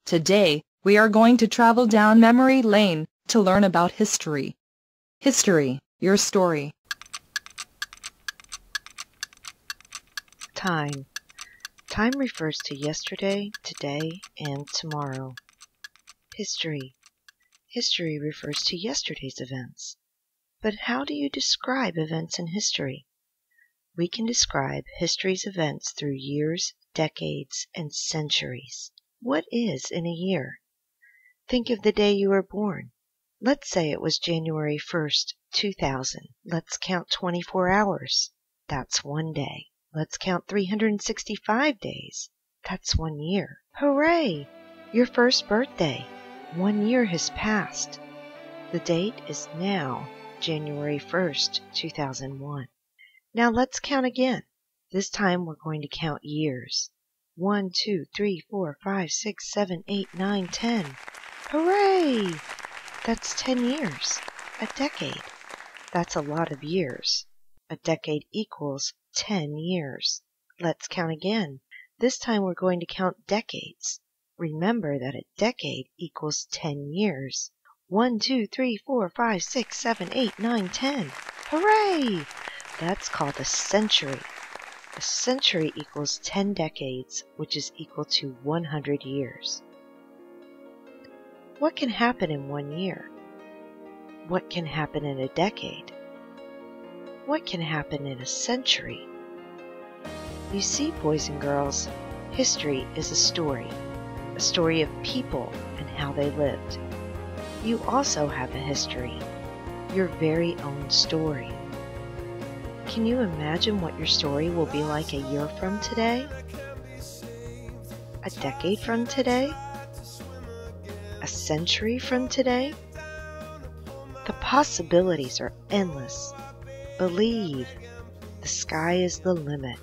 Today, we are going to travel down memory lane to learn about history. History, your story. Time. Time refers to yesterday, today, and tomorrow. History. History refers to yesterday's events. But how do you describe events in history? We can describe history's events through years, decades, and centuries. What is in a year? Think of the day you were born. Let's say it was January 1st, 2000. Let's count 24 hours. That's one day. Let's count 365 days. That's 1 year. Hooray! Your first birthday. 1 year has passed. The date is now January 1st, 2001. Now let's count again. This time we're going to count years. 1, 2, 3, 4, 5, 6, 7, 8, 9, 10. Hooray! That's 10 years. A decade. That's a lot of years. A decade equals 10 years. Let's count again. This time we're going to count decades. Remember that a decade equals 10 years. 1, 2, 3, 4, 5, 6, 7, 8, 9, 10. Hooray! That's called a century. A century equals 10 decades, which is equal to 100 years. What can happen in 1 year? What can happen in a decade? What can happen in a century? You see, boys and girls, history is a story of people and how they lived. You also have a history, your very own story. Can you imagine what your story will be like a year from today? A decade from today? A century from today? The possibilities are endless. Believe, the sky is the limit.